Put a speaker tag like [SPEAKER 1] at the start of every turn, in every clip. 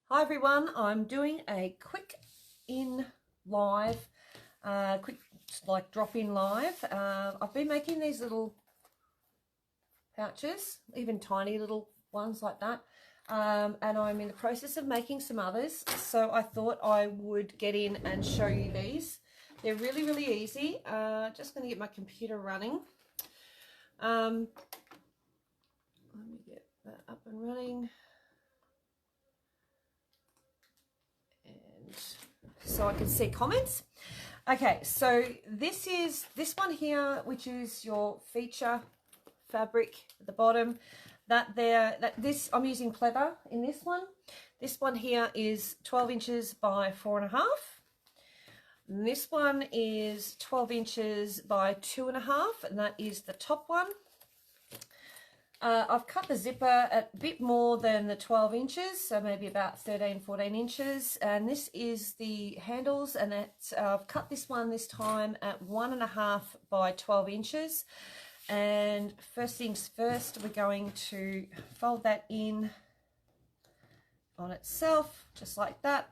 [SPEAKER 1] Hi everyone, I'm doing a quick drop-in live. I've been making these little pouches, even tiny little ones like that, and I'm in the process of making some others, so I thought I would get in and show you these. They're really easy. Just going to get my computer running. Let me get that up and running. So I can see comments. Okay, so this one here, which is your feature fabric at the bottom. I'm using pleather in this one. This one here is 12 inches by 4.5. And this one is 12 inches by 2.5, and that is the top one. I've cut the zipper a bit more than the 12 inches, so maybe about 13-14 inches, and this is the handles, and I've cut this one this time at 1.5 by 12 inches. And first things first, we're going to fold that in on itself, just like that,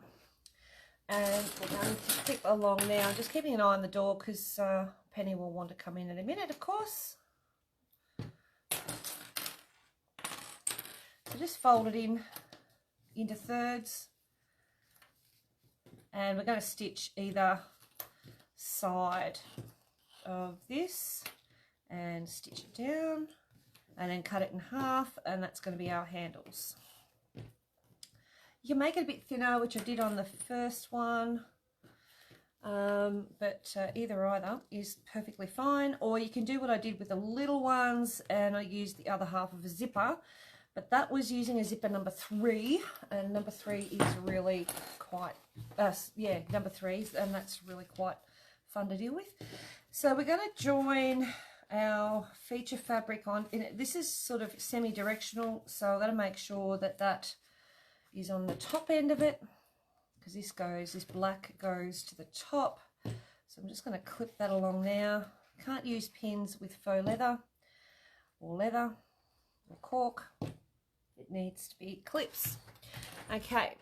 [SPEAKER 1] and we're going to clip along now. I'm just keeping an eye on the door because Penny will want to come in a minute, of course. So just fold it in into thirds, and we're going to stitch either side of this and stitch it down and then cut it in half, and that's going to be our handles. You can make it a bit thinner, which I did on the first one, but either is perfectly fine, or you can do what I did with the little ones and I used the other half of a zipper. But that was using a zipper number 3, and number 3 is really quite, number 3, and that's really quite fun to deal with. So we're going to join our feature fabric on. This is sort of semi-directional, so I'm going to make sure that that is on the top end of it, because this black goes to the top. So I'm just going to clip that along now. Can't use pins with faux leather or cork. It needs to be clips. Okay,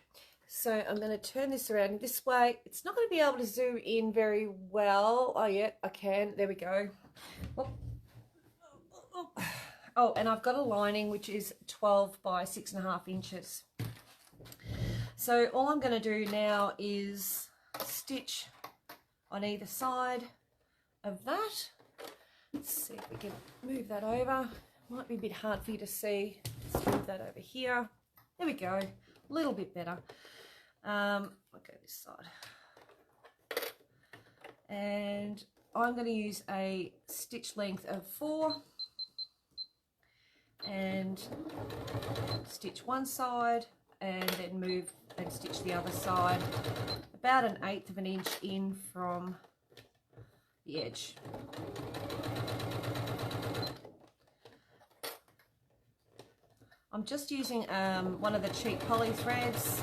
[SPEAKER 1] so I'm going to turn this around this way. It's not going to be able to zoom in very well. Oh yeah, I can. There we go. Oh, and I've got a lining which is 12 by 6.5 inches. So all I'm going to do now is stitch on either side of that. Let's see if we can move that over. Might be a bit hard for you to see. Let's move that over here. There we go. A little bit better. I'll go this side. And I'm going to use a stitch length of 4 and stitch one side and then move and stitch the other side about 1/8 of an inch in from the edge. I'm just using one of the cheap poly threads.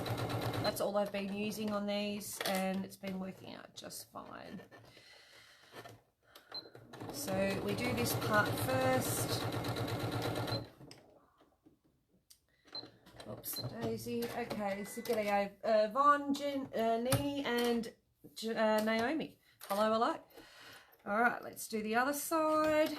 [SPEAKER 1] That's all I've been using on these, and it's been working out just fine. So we do this part first. Oops, daisy. Okay, so g'day Yvonne, Nini and Naomi. Hello. All right, let's do the other side.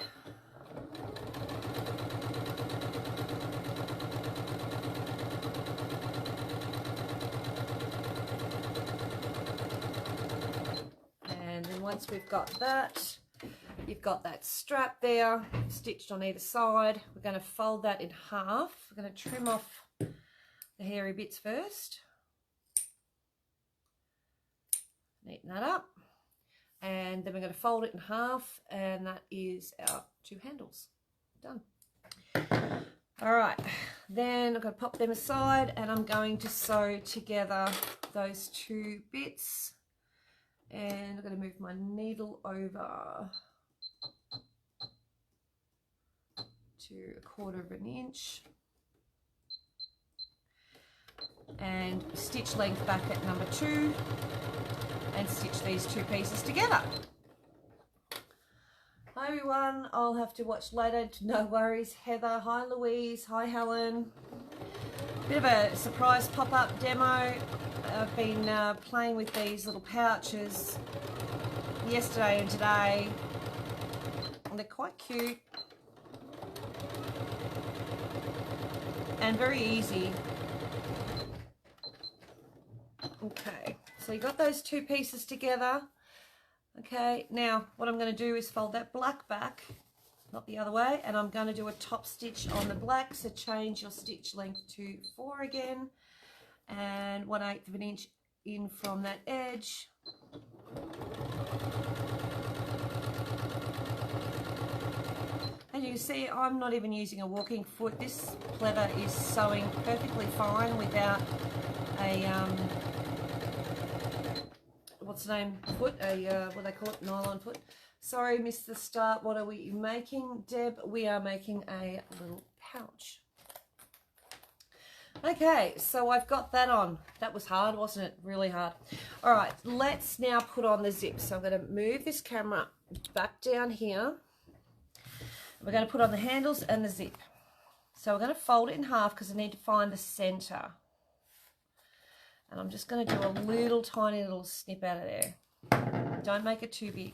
[SPEAKER 1] Once we've got that, you've got that strap there stitched on either side. We're going to fold that in half. We're going to trim off the hairy bits first. Neaten that up. And then we're going to fold it in half, and that is our 2 handles. Done. All right, then I'm going to pop them aside, and I'm going to sew together those 2 bits. And I'm going to move my needle over to 1/4 of an inch and stitch length back at number 2 and stitch these 2 pieces together. Hi everyone, I'll have to watch later, no worries. Heather, hi Louise, hi Helen. Bit of a surprise pop-up demo. I've been playing with these little pouches yesterday and today. And they're quite cute and very easy. Okay, so you got those two pieces together. Okay, now what I'm going to do is fold that black back, not the other way, and I'm going to do a top stitch on the black. So change your stitch length to 4 again, and 1/8 of an inch in from that edge. And you can see I'm not even using a walking foot. This pleather is sewing perfectly fine without a what's the name, foot, what they call it, nylon foot. Sorry, missed the start. What are we making, Deb? We are making a little pouch. Okay, so I've got that on. That was hard, wasn't it? Really hard. All right, let's now put on the zip. So I'm going to move this camera back down here. We're going to put on the handles and the zip. So we're going to fold it in half because I need to find the center. And I'm just going to do a little tiny little snip out of there. Don't make it too big.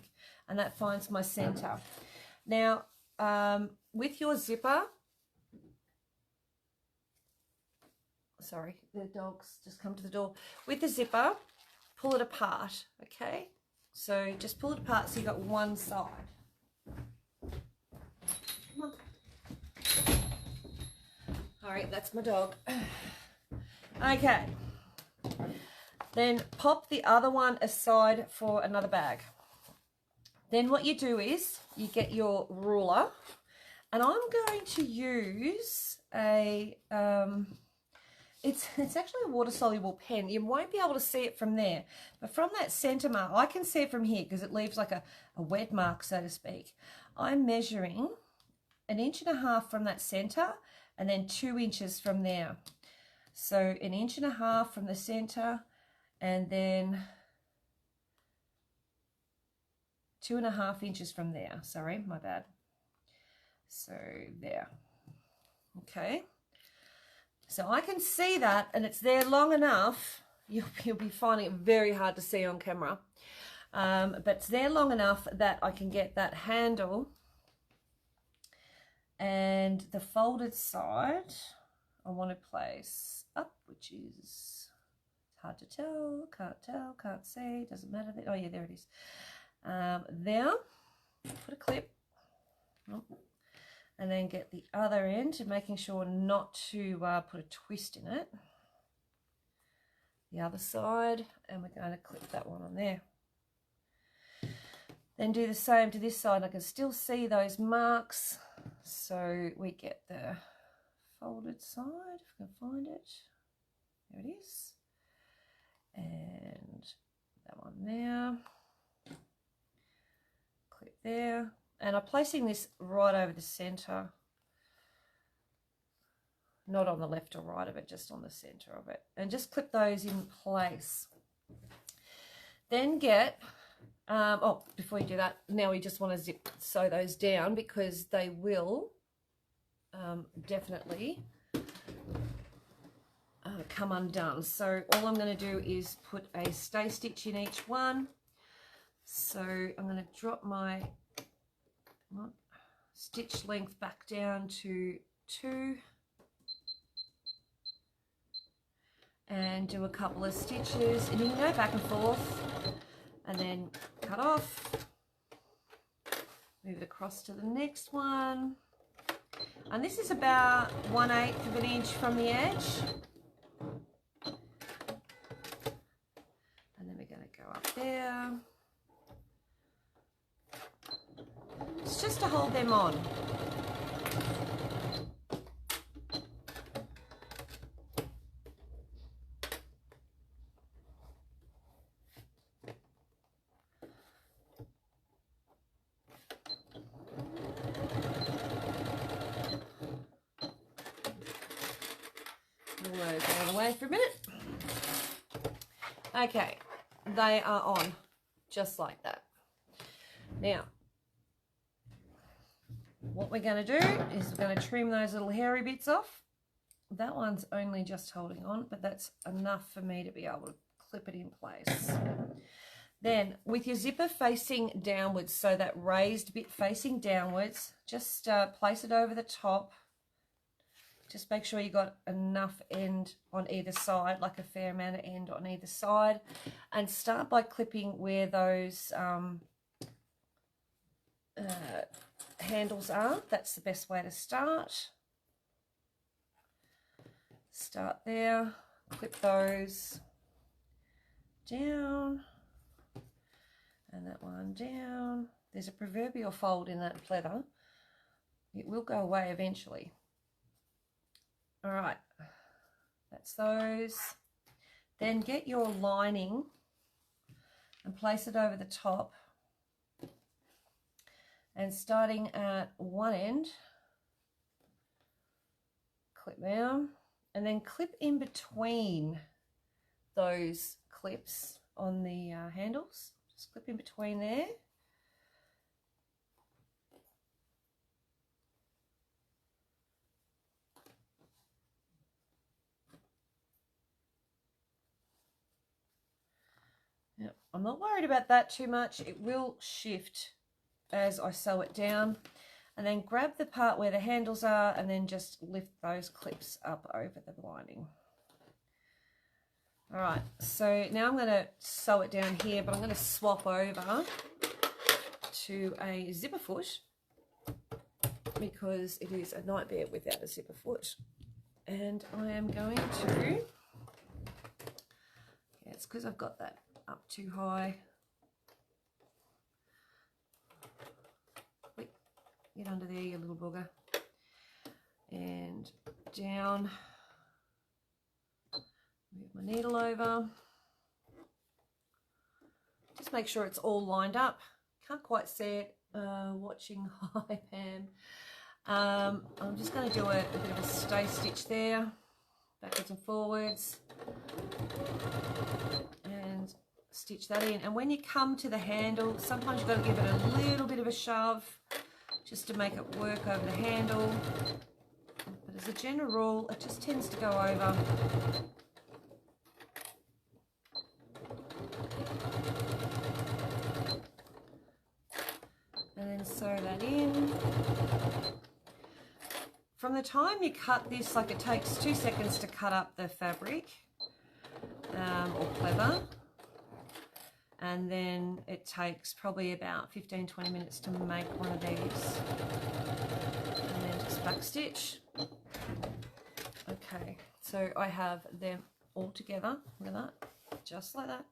[SPEAKER 1] And that finds my center. Now, with your zipper, sorry, the dog's just come to the door. With the zipper, pull it apart, okay? So just pull it apart so you've got one side. Come on. All right, that's my dog. Okay. Then pop the other one aside for another bag. Then what you do is you get your ruler, and I'm going to use a, it's actually a water-soluble pen. You won't be able to see it from there, but from that center mark, I can see it from here because it leaves like a wet mark, so to speak. I'm measuring 1.5 inches from that center and then 2 inches from there. So 1.5 inches from the center and then 2.5 inches from there. Sorry, my bad. So there. Okay. So I can see that, and it's there long enough. You'll be finding it very hard to see on camera. But it's there long enough that I can get that handle, and the folded side I want to place up, which is hard to tell, can't see, doesn't matter. Oh yeah, there it is. There, put a clip, and then get the other end, making sure not to put a twist in it. The other side, and we're going to clip that one on there. Then do the same to this side. I can still see those marks, so we get the folded side, if I can find it. There it is. And that one there. Clip there. And I'm placing this right over the center. Not on the left or right of it, just on the center of it. And just clip those in place. Then get, oh, before you do that, now we just want to sew those down because they will definitely come undone. So all I'm going to do is put a stay stitch in each one. So I'm going to drop my stitch length back down to 2 and do a couple of stitches, and you can go back and forth and then cut off, move it across to the next one, and this is about 1/8 of an inch from the edge, and then we're going to go up there. It's just to hold them on. We'll go all the way for a minute. Okay, they are on just like that. Now, what we're going to do is we're going to trim those little hairy bits off. that one's only just holding on, but that's enough for me to be able to clip it in place. Then with your zipper facing downwards, so that raised bit facing downwards, just place it over the top. Just make sure you got enough end on either side, like a fair amount of end on either side, and start by clipping where those handles are. That's the best way to start. Start there, clip those down, and that one down. There's a proverbial fold in that pleather. It will go away eventually. All right, that's those. Then get your lining and place it over the top, and starting at one end, clip down, and then clip in between those clips on the handles. Just clip in between there. Yep. I'm not worried about that too much. It will shift as I sew it down. And then grab the part where the handles are and then just lift those clips up over the lining. All right, so now I'm going to sew it down here, but I'm going to swap over to a zipper foot because it is a nightmare without a zipper foot. And I am going to, yeah, it's because I've got that up too high. Wait, get under there, you little bugger. And down. Move my needle over. Just make sure it's all lined up. Can't quite see it watching. Hi, Pam. I'm just going to do a bit of a stay stitch there, backwards and forwards, and stitch that in. And when you come to the handle, sometimes you've got to give it a little bit of a shove just to make it work over the handle. But as a general rule, it just tends to go over. And then sew that in. From the time you cut this, like it takes 2 seconds to cut up the fabric or pleather, and then it takes probably about 15-20 minutes to make one of these, and then just back stitch. Okay, so I have them all together. Look at that, just like that.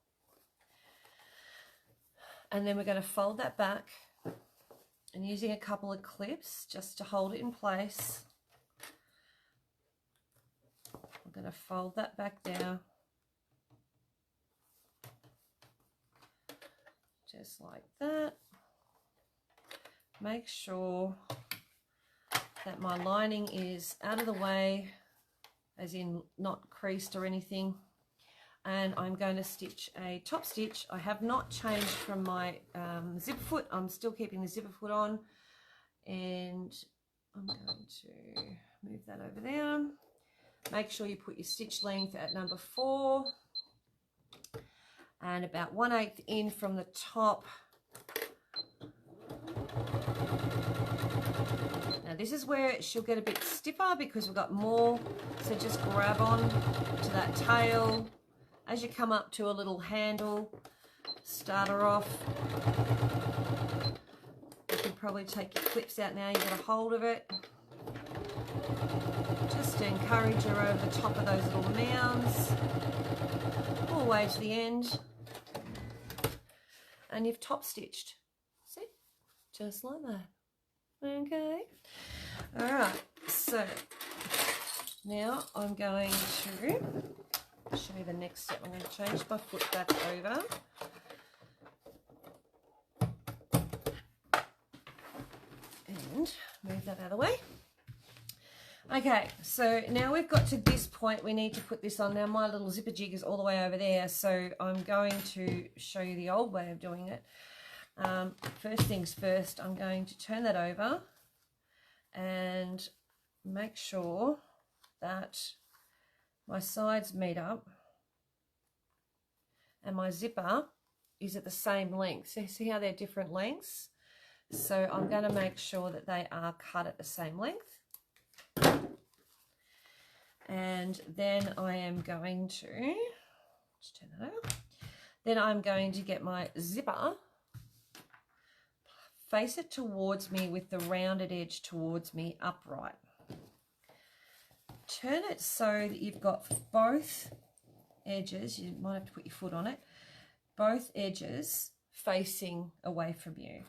[SPEAKER 1] And then we're going to fold that back, and using a couple of clips just to hold it in place, I'm going to fold that back down, just like that. Make sure that my lining is out of the way, as in not creased or anything. And I'm going to stitch a top stitch. I have not changed from my zipper foot. I'm still keeping the zipper foot on, and I'm going to move that over there. Make sure you put your stitch length at number 4 and about 1/8 in from the top. Now this is where she'll get a bit stiffer because we've got more, so just grab on to that tail. As you come up to a little handle, start her off. You can probably take your clips out now, you've got a hold of it. Just to encourage her over the top of those little mounds, all the way to the end. And you've top stitched. See? Just like that. Okay. All right, so now I'm going to show you the next step. I'm going to change my foot back over. And move that out of the way. Okay, so now we've got to this point, we need to put this on. Now my little zipper jig is all the way over there, so I'm going to show you the old way of doing it. First things first, I'm going to turn that over and make sure that my sides meet up and my zipper is at the same length. So see how they're different lengths? So I'm going to make sure that they are cut at the same length. And then I am going to, let's turn that over. Then I'm going to get my zipper, face it towards me with the rounded edge towards me upright. Turn it so that you've got both edges, you might have to put your foot on it, both edges facing away from you.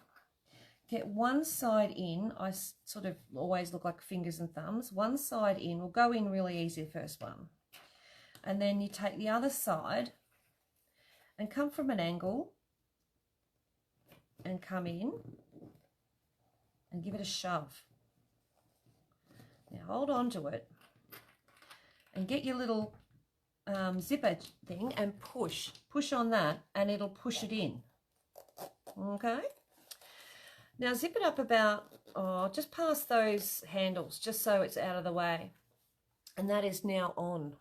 [SPEAKER 1] Get one side in. I sort of always look like fingers and thumbs. One side in will go in really easy, the first one. And then you take the other side and come from an angle and come in and give it a shove. Now hold on to it and get your little zipper thing and push on that, and it'll push it in. Okay, now zip it up about just past those handles, just so it's out of the way, and that is now on.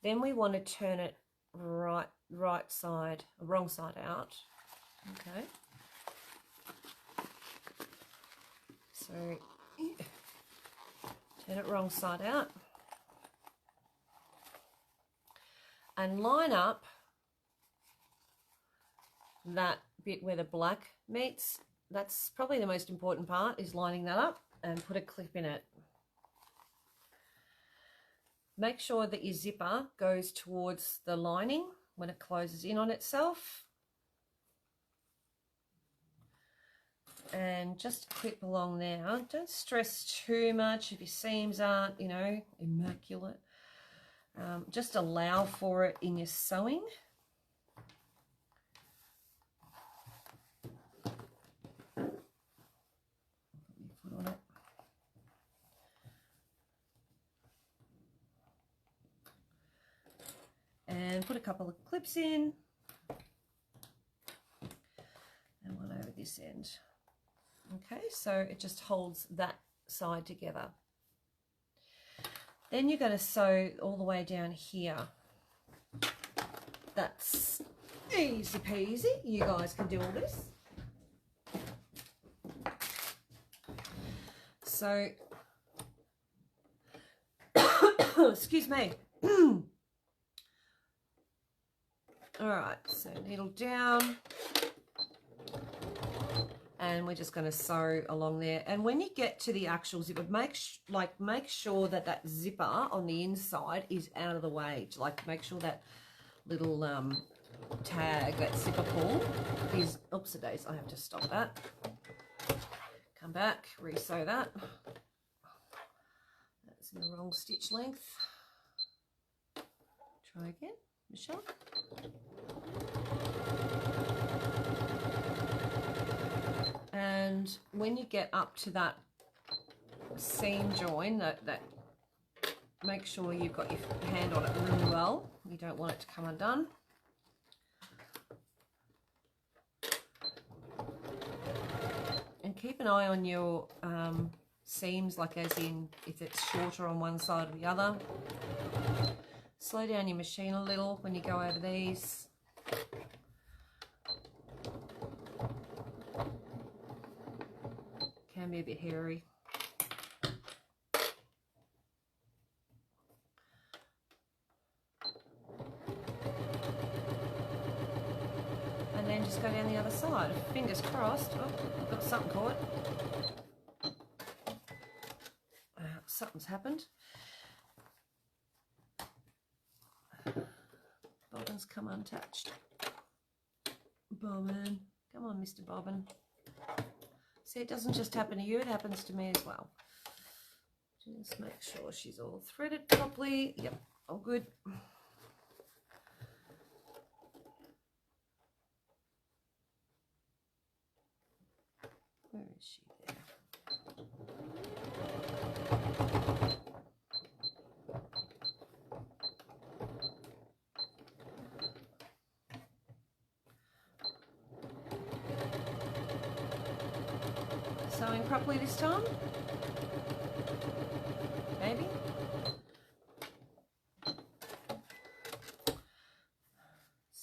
[SPEAKER 1] Then we want to turn it wrong side out. Okay, so turn it wrong side out and line up that bit where the black meets. That's probably the most important part, is lining that up, and put a clip in it. Make sure that your zipper goes towards the lining when it closes in on itself, and just clip along there. Don't stress too much if your seams aren't, you know, immaculate. Just allow for it in your sewing. Put your foot on it. And put a couple of clips in. And one over this end. Okay, so it just holds that side together. Then you're going to sew all the way down here. That's easy peasy. You guys can do all this. So, excuse me. All right, so needle down. And we're just going to sew along there. And when you get to the actual zipper, make sure that that zipper on the inside is out of the way. Like, make sure that little tag, that zipper pull is, oops a days, I have to stop that. Come back, re-sew that. That's in the wrong stitch length. Try again, Michelle. And when you get up to that seam join, that make sure you've got your hand on it really well. You don't want it to come undone. And keep an eye on your seams, like as in if it's shorter on one side or the other. Slow down your machine a little when you go over these. Can be a bit hairy. And then just go down the other side. Fingers crossed. Oh, I've got something caught. Something's happened. Bobbin's come untouched. Bobbin. Come on, Mr. Bobbin. See, it doesn't just happen to you, it happens to me as well. Just make sure she's all threaded properly. Yep, all good. Where is she there? Sewing properly this time? Maybe?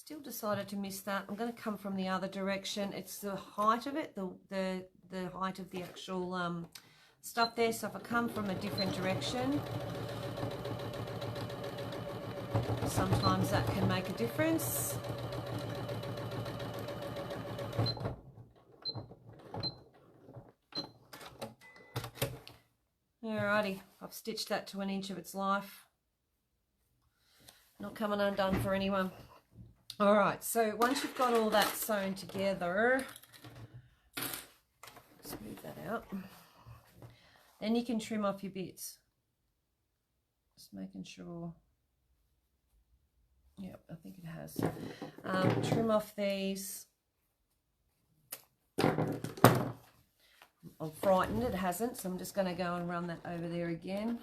[SPEAKER 1] still decided to miss that. I'm going to come from the other direction. It's the height of it, the height of the actual stuff there. So if I come from a different direction, sometimes that can make a difference. Alrighty, I've stitched that to 1 inch of its life. Not coming undone for anyone. Alright, so once you've got all that sewn together, smooth that out, then you can trim off your bits. Just making sure. Yep, I think it has. Trim off these. I'm frightened it hasn't, so I'm just going to go and run that over there again.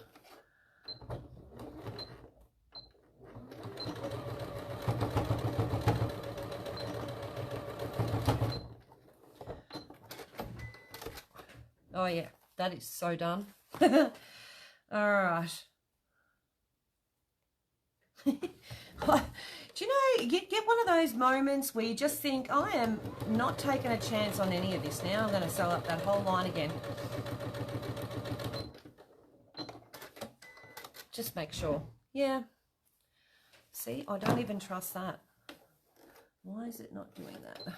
[SPEAKER 1] Oh yeah, that is so done. All right. Do you know, get one of those moments where you just think, I am not taking a chance on any of this now. I'm going to sew up that whole line again. Just make sure. Yeah. See, I don't even trust that. Why is it not doing that?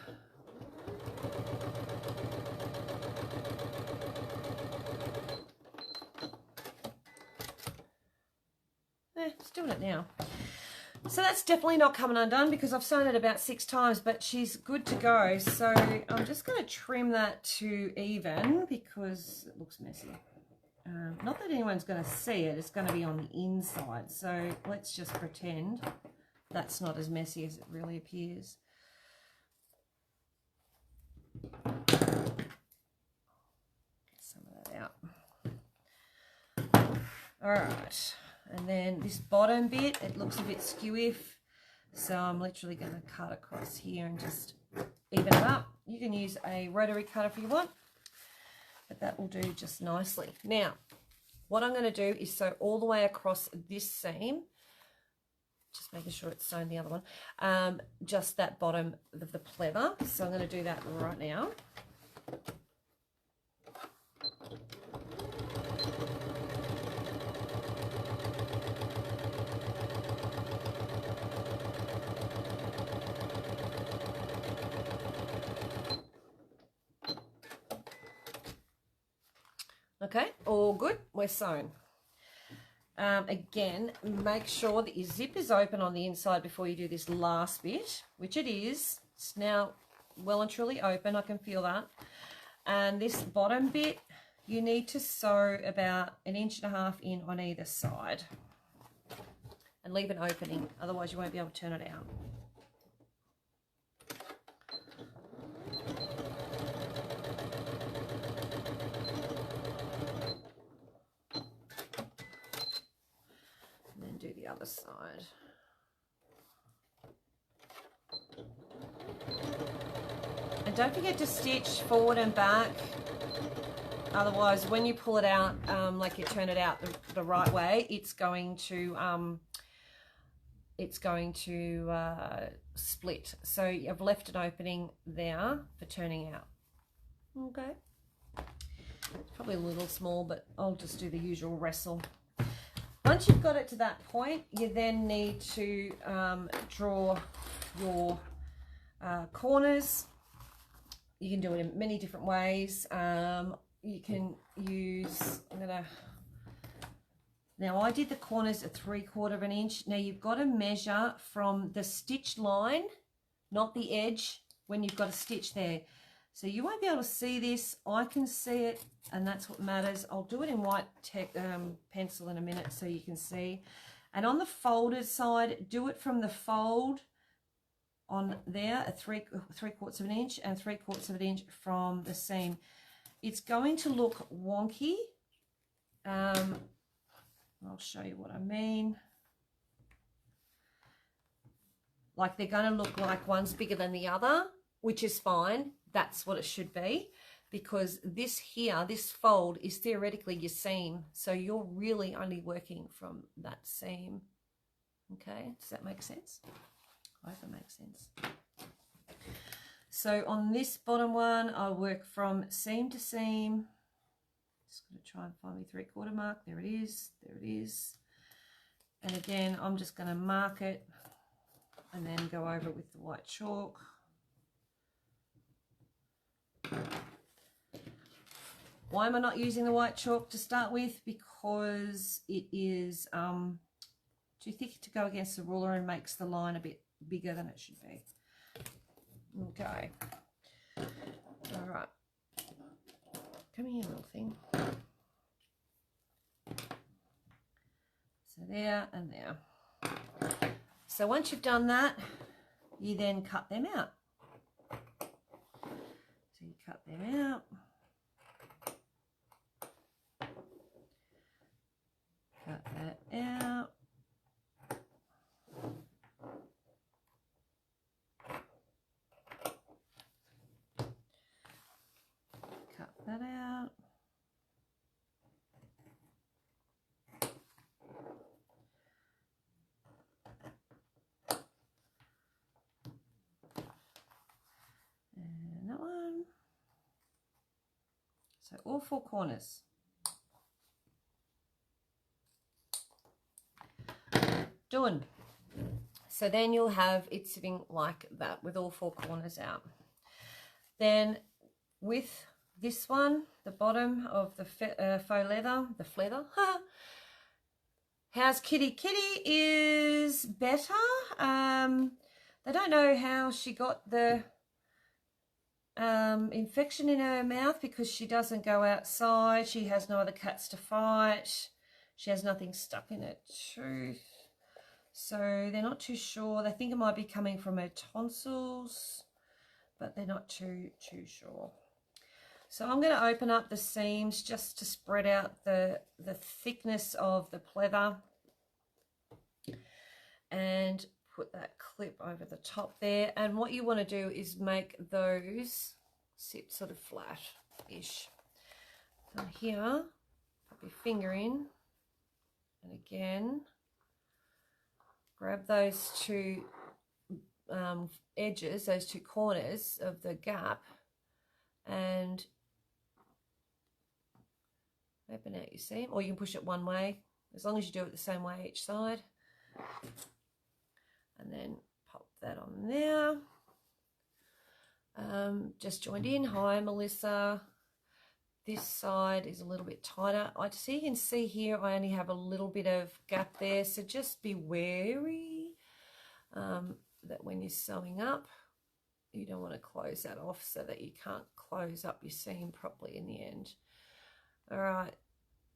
[SPEAKER 1] It's doing it now. So that's definitely not coming undone because I've sewn it about 6 times, but she's good to go. So I'm just going to trim that to even because it looks messy. Not that anyone's going to see it, it's going to be on the inside. So let's just pretend that's not as messy as it really appears. Get some of that out. All right. And then this bottom bit, it looks a bit skewy, so I'm literally going to cut across here and just even it up. You can use a rotary cutter if you want, but that will do just nicely. Now, what I'm going to do is sew all the way across this seam, just making sure it's sewn the other one, just that bottom of the pleather. So I'm going to do that right now. Okay, all good, we're sewn. Again, make sure that your zip is open on the inside before you do this last bit, which it is. It's now well and truly open, I can feel that. And this bottom bit, you need to sew about 1.5 inches in on either side. And leave an opening, otherwise you won't be able to turn it out. Do the other side. And don't forget to stitch forward and back, otherwise when you pull it out, like you turn it out the right way, it's going to split. So you've left an opening there for turning out. Okay, it's probably a little small, but I'll just do the usual wrestle. Once you've got it to that point, you then need to draw your corners. You can do it in many different ways. You can use, now I did the corners at 3/4 inch. Now you've got to measure from the stitch line, not the edge, when you've got a stitch there. So you won't be able to see this. I can see it, and that's what matters. I'll do it in white pencil in a minute so you can see. And on the folded side, do it from the fold on there at 3/4 inch and 3/4 inch from the seam. It's going to look wonky. I'll show you what I mean. Like they're going to look like one's bigger than the other, which is fine. That's what it should be, because this here, this fold is theoretically your seam. So you're really only working from that seam. Okay, does that make sense? I hope it makes sense. So on this bottom one, I'll work from seam to seam. Just going to try and find my 3/4 mark. There it is. There it is. And again, I'm just going to mark it and then go over it with the white chalk. Why am I not using the white chalk to start with? Because it is too thick to go against the ruler and makes the line a bit bigger than it should be. Okay. All right. Come here, little thing. So there and there. So once you've done that, you then cut them out. So you cut them out. Cut that out. Cut that out. And that one. So all 4 corners. Done. So then you'll have it sitting like that with all 4 corners out. Then with this one, the bottom of the faux leather, the feather, how's Kitty? Kitty is better. They don't know how she got the infection in her mouth because she doesn't go outside. She has no other cats to fight. She has nothing stuck in her tooth. So they're not too sure. They think it might be coming from her tonsils, but they're not too sure. So I'm going to open up the seams just to spread out the thickness of the pleather and put that clip over the top there. And what you want to do is make those sit sort of flat-ish. So here, put your finger in, and again, grab those 2 edges, those 2 corners of the gap, and open out your seam, or you can push it one way, as long as you do it the same way each side. And then pop that on there. Just joined in. Hi, Melissa. This side is a little bit tighter. So you can see here I only have a little bit of gap there, so just be wary that when you're sewing up, you don't want to close that off so that you can't close up your seam properly in the end. All right,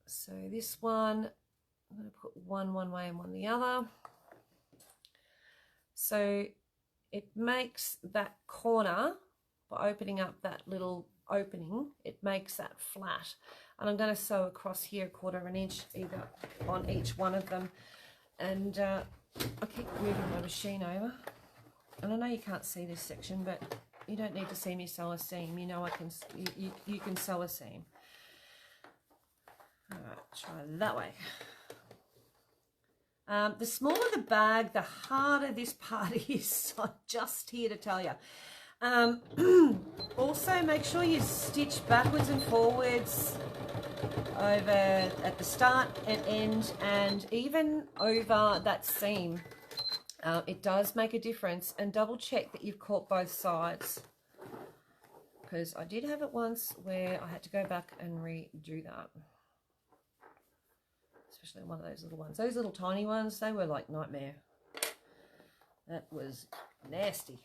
[SPEAKER 1] so this one, I'm going to put one way and one the other. So it makes that corner, by opening up that little opening, it makes that flat. And I'm going to sew across here 1/4 inch either on each one of them. And I keep moving my machine over. And I know you can't see this section, but you don't need to see me sew a seam. You know you can sew a seam. All right, try that way. The smaller the bag, the harder this part is. I'm just here to tell you. Also, make sure you stitch backwards and forwards over at the start and end, and even over that seam. It does make a difference, and double check that you've caught both sides, because I did have it once where I had to go back and redo that. Especially one of those little ones. Those little tiny ones, they were like nightmare. That was nasty.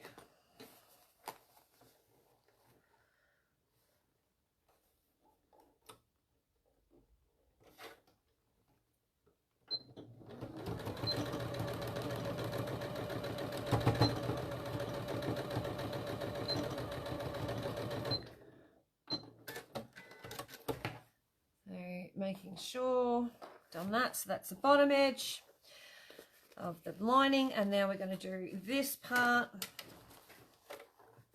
[SPEAKER 1] So making sure done that, so that's the bottom edge of the lining, and now we're going to do this part.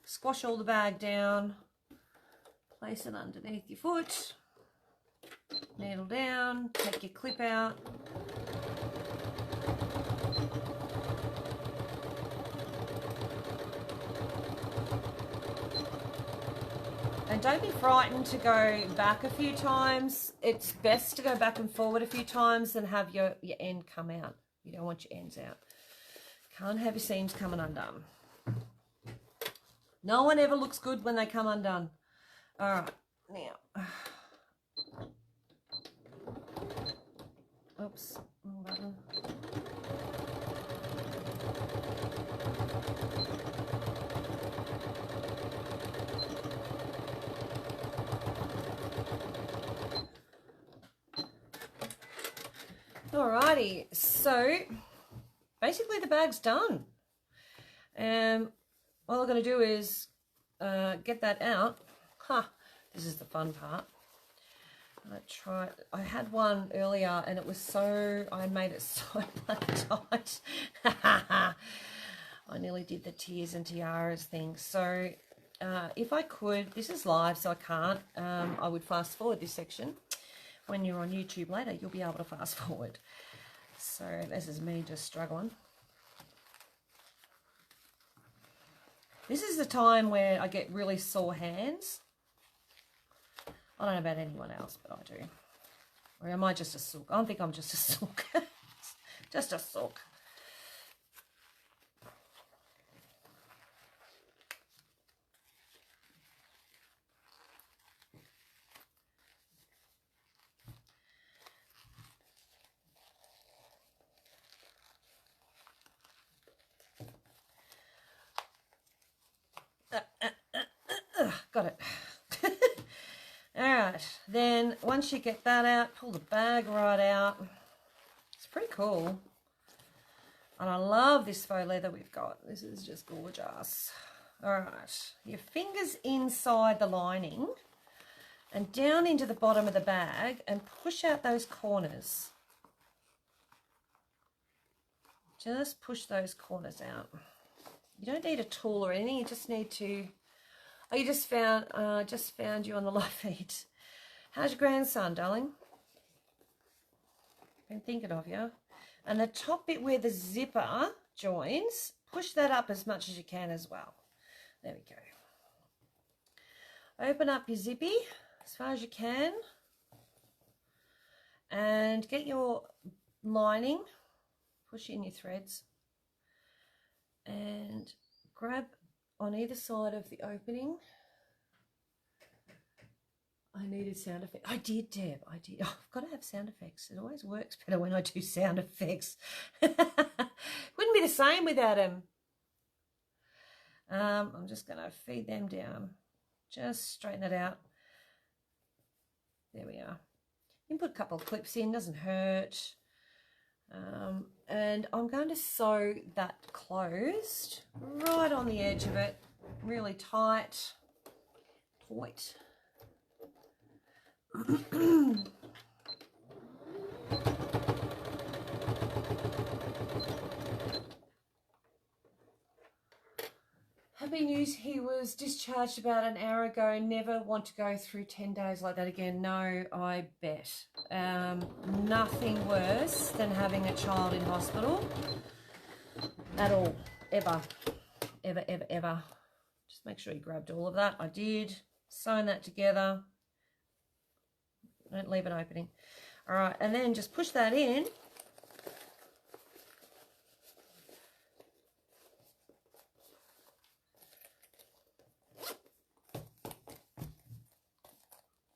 [SPEAKER 1] Squash all the bag down, place it underneath your foot, needle down, take your clip out, And don't be frightened to go back a few times. It's best to go back and forward a few times than have your end come out. You don't want your ends out. Can't have your seams coming undone. No one ever looks good when they come undone. All right, now. Oops, wrong button. Alrighty, so basically the bag's done. All I'm going to do is get that out. This is the fun part. I had one earlier and it was so, I made it so tight. I nearly did the tears and tiaras thing. So if I could, this is live so I can't, I would fast forward this section. When you're on YouTube later, you'll be able to fast forward. So this is me just struggling. This is the time where I get really sore hands. I don't know about anyone else, but I do. Or am I just a sook? I don't think I'm just a sook. Just a sook. Got it. Alright, then once you get that out, pull the bag right out. It's pretty cool. And I love this faux leather we've got. This is just gorgeous. Alright, your fingers inside the lining and down into the bottom of the bag and push out those corners. Just push those corners out. You don't need a tool or anything, you just need to... Oh, you just found you on the live feed. How's your grandson, darling? Been thinking of you. And the top bit where the zipper joins, push that up as much as you can as well. There we go. Open up your zippy as far as you can. And get your lining. Push in your threads. And grab on either side of the opening. I needed sound effects. I did, Deb. I did. Oh, I've got to have sound effects. It always works better when I do sound effects. Wouldn't be the same without them. I'm just going to feed them down. Just straighten it out. There we are. You can put a couple of clips in. Doesn't hurt. And I'm going to sew that closed right on the edge of it, really tight. Wait. Happy news, he was discharged about an hour ago. Never want to go through 10 days like that again. No, I bet. Nothing worse than having a child in hospital at all, ever, ever, ever, ever. Just make sure you grabbed all of that. I did. Sewn that together. Don't leave an opening. All right, and then just push that in.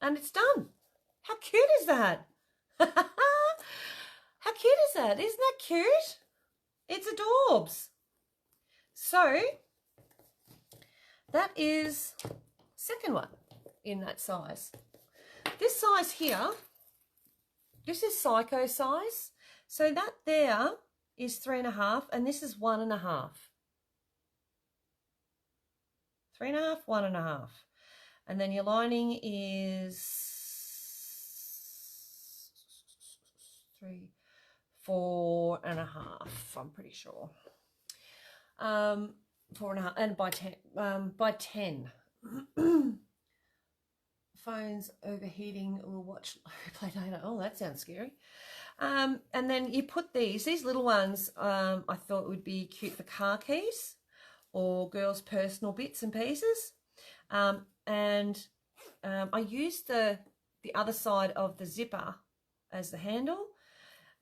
[SPEAKER 1] And it's done. How cute is that? How cute is that? Isn't that cute? It's adorbs. So that is second one in that size. This size here, this is Psycho size. So that there is 3.5 and this is 1.5. 3.5, 1.5. And then your lining is 3, 4.5, I'm pretty sure. 4.5 and by 10. Phones overheating, we'll watch replay later. Oh, that sounds scary. And then you put these little ones, I thought would be cute for car keys or girls' personal bits and pieces. And I used the other side of the zipper as the handle,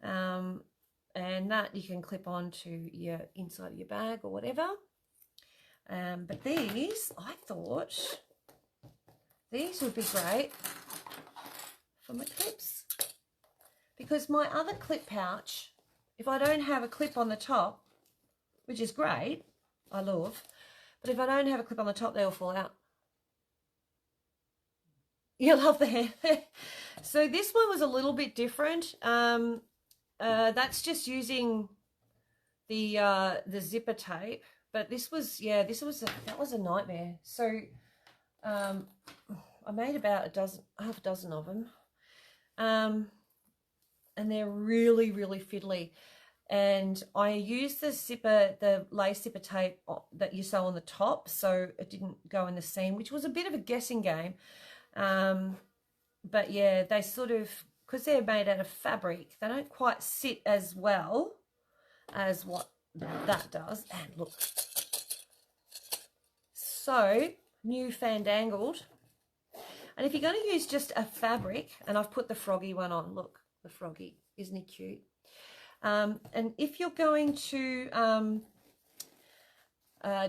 [SPEAKER 1] and that you can clip on to your inside of your bag or whatever. But these, I thought these would be great for my clips, because my other clip pouch, if I don't have a clip on the top, which is great, I love, but if I don't have a clip on the top, they'll fall out. You love the hair. So this one was a little bit different. That's just using the zipper tape, but this was, yeah, that was a nightmare. So I made about half a dozen of them, and they're really, really fiddly. And I used the lace zipper tape that you sew on the top, so it didn't go in the seam, which was a bit of a guessing game. But yeah, they sort of, because they're made out of fabric, they don't quite sit as well as what that does. And look, so new fandangled. And if you're going to use just a fabric, and I've put the froggy one on, look, the froggy, isn't he cute? And if you're going to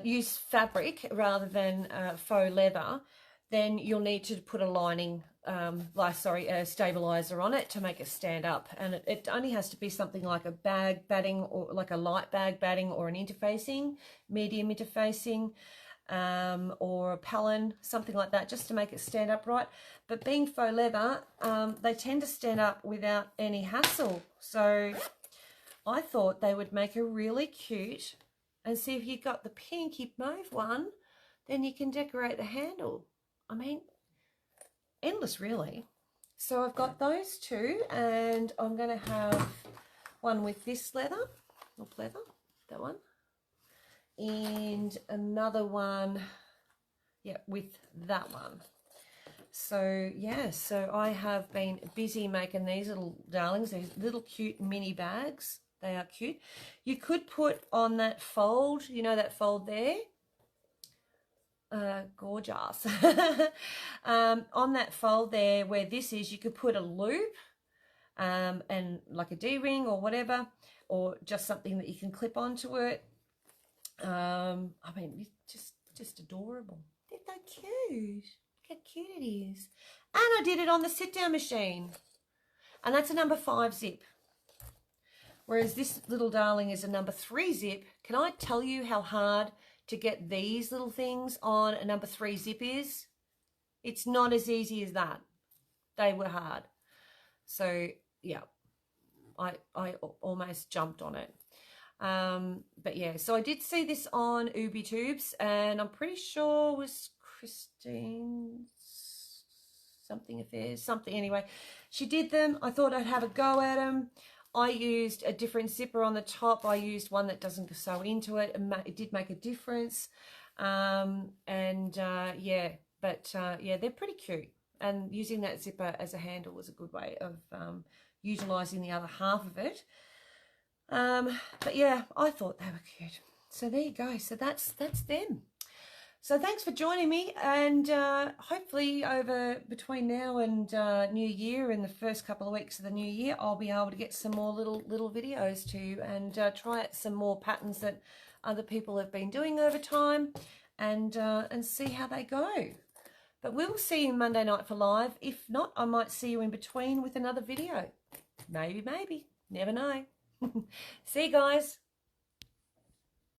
[SPEAKER 1] use fabric rather than faux leather, then you'll need to put a lining, a stabilizer on it to make it stand up. And it only has to be something like a bag batting, or like a light bag batting, or an interfacing, medium interfacing, or a pallin, something like that, just to make it stand up right. But being faux leather, they tend to stand up without any hassle. So I thought they would make a really cute, and see if you've got the pinky mauve one, then you can decorate the handle. I mean, endless really. So I've got those two, and I'm going to have one with this leather, or pleather, that one, and another one, yeah, with that one. So yeah, so I have been busy making these little darlings, these little cute mini bags. They are cute. You could put on that fold, you know, that fold there, gorgeous. On that fold there where this is, you could put a loop, and like a D-ring or whatever, or just something that you can clip onto it. I mean, it's just adorable. They're so cute. Look how cute it is. And I did it on the sit-down machine, and that's a number 5 zip. Whereas this little darling is a number 3 zip. Can I tell you how hard to get these little things on a number 3 zip is? It's not as easy as that. They were hard. So yeah, I almost jumped on it. But yeah, so I did see this on Ubi Tubes, and I'm pretty sure it was Christine's something anyway. She did them. I thought I'd have a go at them. I used a different zipper on the top. I used one that doesn't sew into it, and it did make a difference. Yeah, they're pretty cute. And using that zipper as a handle was a good way of utilising the other half of it. But yeah, I thought they were cute. So there you go. So that's them. So thanks for joining me, and hopefully between now and New Year and the first couple of weeks of the new year, I'll be able to get some more little videos to you, and try out some more patterns that other people have been doing over time, and see how they go. But we'll see you Monday night for live. If not, I might see you in between with another video. Maybe. Never know. See you guys.